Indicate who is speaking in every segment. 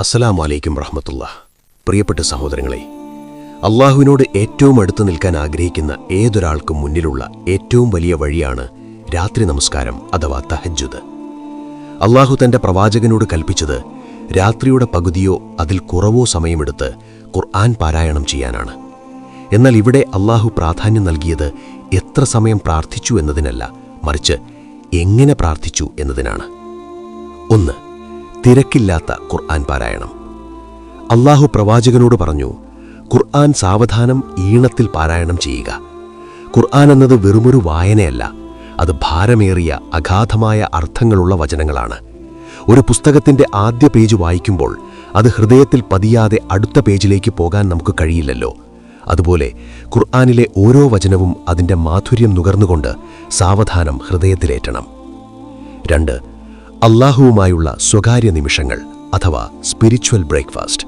Speaker 1: അസ്സലാമു അലൈക്കും വറഹ്മത്തുള്ളാഹി. പ്രിയപ്പെട്ട സഹോദരങ്ങളെ, അള്ളാഹുവിനോട് ഏറ്റവും അടുത്ത് നിൽക്കാൻ ആഗ്രഹിക്കുന്ന ഏതൊരാൾക്കും മുന്നിലുള്ള ഏറ്റവും വലിയ വഴിയാണ് രാത്രി നമസ്കാരം അഥവാ തഹജ്ജുദ്. അള്ളാഹു തന്റെ പ്രവാചകനോട് കൽപ്പിച്ചത് രാത്രിയുടെ പകുതിയോ അതിൽ കുറവോ സമയമെടുത്ത് ഖുർആൻ പാരായണം ചെയ്യാനാണ്. എന്നാൽ ഇവിടെ അള്ളാഹു പ്രാധാന്യം നൽകിയത് എത്ര സമയം പ്രാർത്ഥിച്ചു എന്നതിനല്ല, മറിച്ച് എങ്ങനെ പ്രാർത്ഥിച്ചു എന്നതിനാണ്. 1. തിരക്കില്ലാത്ത ഖുർആൻ പാരായണം. അള്ളാഹു പ്രവാചകനോട് പറഞ്ഞു, ഖുർആൻ സാവധാനം ഈണത്തിൽ പാരായണം ചെയ്യുക. ഖുർആൻ എന്നത് വെറുമൊരു വായനയല്ല, അത് ഭാരമേറിയ അഗാധമായ അർത്ഥങ്ങളുള്ള വചനങ്ങളാണ്. ഒരു പുസ്തകത്തിന്റെ ആദ്യ പേജ് വായിക്കുമ്പോൾ അത് ഹൃദയത്തിൽ പതിയാതെ അടുത്ത പേജിലേക്ക് പോകാൻ നമുക്ക് കഴിയില്ലല്ലോ. അതുപോലെ ഖുർആനിലെ ഓരോ വചനവും അതിൻ്റെ മാധുര്യം നുകർന്നുകൊണ്ട് സാവധാനം ഹൃദയത്തിലേറ്റണം. 2. അള്ളാഹുവുമായുള്ള സ്വകാര്യ നിമിഷങ്ങൾ അഥവാ സ്പിരിച്വൽ ബ്രേക്ക്ഫാസ്റ്റ്.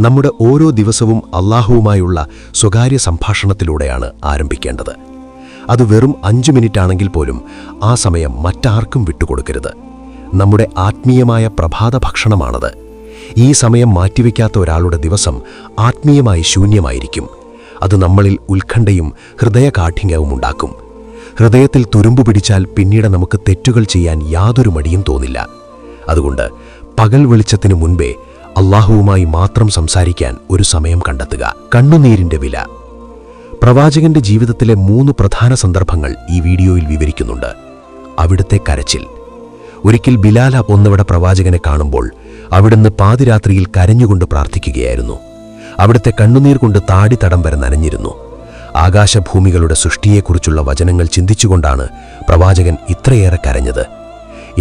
Speaker 1: നമ്മുടെ ഓരോ ദിവസവും അള്ളാഹുവുമായുള്ള സ്വകാര്യ സംഭാഷണത്തിലൂടെയാണ് ആരംഭിക്കേണ്ടത്. അത് വെറും 5 മിനിറ്റ് ആണെങ്കിൽ പോലും ആ സമയം മറ്റാർക്കും വിട്ടുകൊടുക്കരുത്. നമ്മുടെ ആത്മീയമായ പ്രഭാത ഭക്ഷണമാണത്. ഈ സമയം മാറ്റിവെക്കാത്ത ഒരാളുടെ ദിവസം ആത്മീയമായി ശൂന്യമായിരിക്കും. അത് നമ്മളിൽ ഉത്കണ്ഠയും ഹൃദയകാഠിന്യവും ഉണ്ടാക്കും. ഹൃദയത്തിൽ തുരുമ്പു പിടിച്ചാൽ പിന്നീട് നമുക്ക് തെറ്റുകൾ ചെയ്യാൻ യാതൊരു മടിയും തോന്നില്ല. അതുകൊണ്ട് പകൽ വെളിച്ചത്തിനു മുൻപേ അള്ളാഹുവുമായി മാത്രം സംസാരിക്കാൻ ഒരു സമയം കണ്ടെത്തുക. കണ്ണുനീരിന്റെ വില. പ്രവാചകന്റെ ജീവിതത്തിലെ 3 പ്രധാന സന്ദർഭങ്ങൾ ഈ വീഡിയോയിൽ വിവരിക്കുന്നുണ്ട്. അവിടുത്തെ കരച്ചിൽ. ഒരിക്കൽ ബിലാൽ ഒന്നവിടെ പ്രവാചകനെ കാണുമ്പോൾ അവിടുന്ന് പാതിരാത്രിയിൽ കരഞ്ഞുകൊണ്ട് പ്രാർത്ഥിക്കുകയായിരുന്നു. അവിടുത്തെ കണ്ണുനീർ കൊണ്ട് താടി തടം വരെ നനഞ്ഞിരുന്നു. ആകാശഭൂമികളുടെ സൃഷ്ടിയെക്കുറിച്ചുള്ള വചനങ്ങൾ ചിന്തിച്ചുകൊണ്ടാണ് പ്രവാചകൻ ഇത്രയേറെ കരഞ്ഞത്.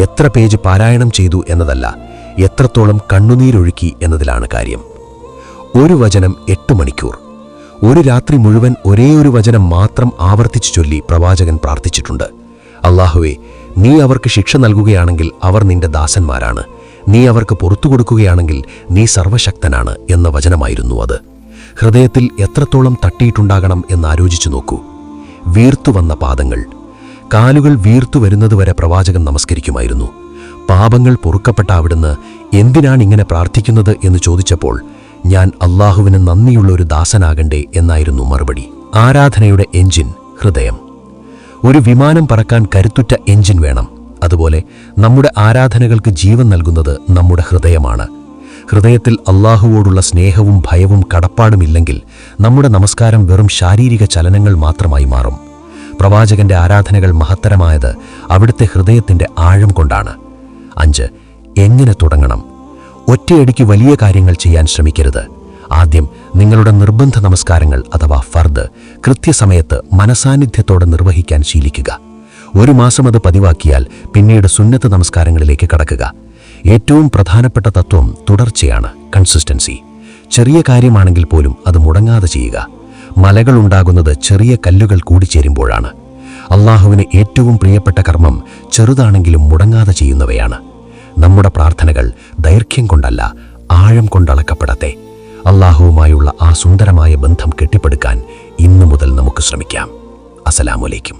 Speaker 1: എത്ര പേജ് പാരായണം ചെയ്തു എന്നതല്ല, എത്രത്തോളം കണ്ണുനീരൊഴുക്കി എന്നതിലാണ് കാര്യം. ഒരു വചനം 8 മണിക്കൂർ. ഒരു രാത്രി മുഴുവൻ ഒരേ ഒരു വചനം മാത്രം ആവർത്തിച്ചു ചൊല്ലി പ്രവാചകൻ പ്രാർത്ഥിച്ചിട്ടുണ്ട്. അല്ലാഹുവേ, നീ അവർക്ക് ശിക്ഷ നൽകുകയാണെങ്കിൽ അവർ നിന്റെ ദാസന്മാരാണ്, നീ അവർക്ക് പുറത്തു കൊടുക്കുകയാണെങ്കിൽ നീ സർവശക്തനാണ് എന്ന വചനമായിരുന്നു അത്. ഹൃദയത്തിൽ എത്രത്തോളം തട്ടിയിട്ടുണ്ടാകണം എന്നാലോചിച്ചു നോക്കൂ. വീർത്തുവന്ന പാദങ്ങൾ. കാലുകൾ വീർത്തു വരുന്നതുവരെ പ്രവാചകൻ നമസ്കരിക്കുമായിരുന്നു. പാപങ്ങൾ പൊറുക്കപ്പെട്ട അവിടുന്ന് എന്തിനാണ് ഇങ്ങനെ പ്രാർത്ഥിക്കുന്നത് എന്ന് ചോദിച്ചപ്പോൾ, ഞാൻ അള്ളാഹുവിന് നന്ദിയുള്ള ഒരു ദാസനാകണ്ടേ എന്നായിരുന്നു മറുപടി. ആരാധനയുടെ എഞ്ചിൻ ഹൃദയം. ഒരു വിമാനം പറക്കാൻ കരുത്തുറ്റ എഞ്ചിൻ വേണം. അതുപോലെ നമ്മുടെ ആരാധനകൾക്ക് ജീവൻ നൽകുന്നത് നമ്മുടെ ഹൃദയമാണ്. ഹൃദയത്തിൽ അള്ളാഹുവോടുള്ള സ്നേഹവും ഭയവും കടപ്പാടുമില്ലെങ്കിൽ നമ്മുടെ നമസ്കാരം വെറും ശാരീരിക ചലനങ്ങൾ മാത്രമായി മാറും. പ്രവാചകന്റെ ആരാധനകൾ മഹത്തരമായത് അവിടുത്തെ ഹൃദയത്തിന്റെ ആഴം കൊണ്ടാണ്. 5. എങ്ങനെ തുടങ്ങണം? ഒറ്റയടിക്ക് വലിയ കാര്യങ്ങൾ ചെയ്യാൻ ശ്രമിക്കരുത്. ആദ്യം നിങ്ങളുടെ നിർബന്ധ നമസ്കാരങ്ങൾ അഥവാ ഫർദ് കൃത്യസമയത്ത് മനസാന്നിധ്യത്തോടെ നിർവഹിക്കാൻ ശീലിക്കുക. 1 മാസം അത് പതിവാക്കിയാൽ പിന്നീട് സുന്നത്ത് നമസ്കാരങ്ങളിലേക്ക് കടക്കുക. ഏറ്റവും പ്രധാനപ്പെട്ട തത്വം തുടർച്ചയാണ്, കൺസിസ്റ്റൻസി. ചെറിയ കാര്യമാണെങ്കിൽ പോലും അത് മുടങ്ങാതെ ചെയ്യുക. മലകൾ ഉണ്ടാകുന്നത് ചെറിയ കല്ലുകൾ കൂടിച്ചേരുമ്പോഴാണ്. അള്ളാഹുവിന് ഏറ്റവും പ്രിയപ്പെട്ട കർമ്മം ചെറുതാണെങ്കിലും മുടങ്ങാതെ ചെയ്യുന്നവയാണ്. നമ്മുടെ പ്രാർത്ഥനകൾ ദൈർഘ്യം കൊണ്ടല്ല, ആഴം കൊണ്ടളക്കപ്പെടട്ടെ. അള്ളാഹുവുമായുള്ള ആ സുന്ദരമായ ബന്ധം കെട്ടിപ്പടുക്കാൻ ഇന്നു മുതൽ നമുക്ക് ശ്രമിക്കാം. അസ്സലാമു അലൈക്കും.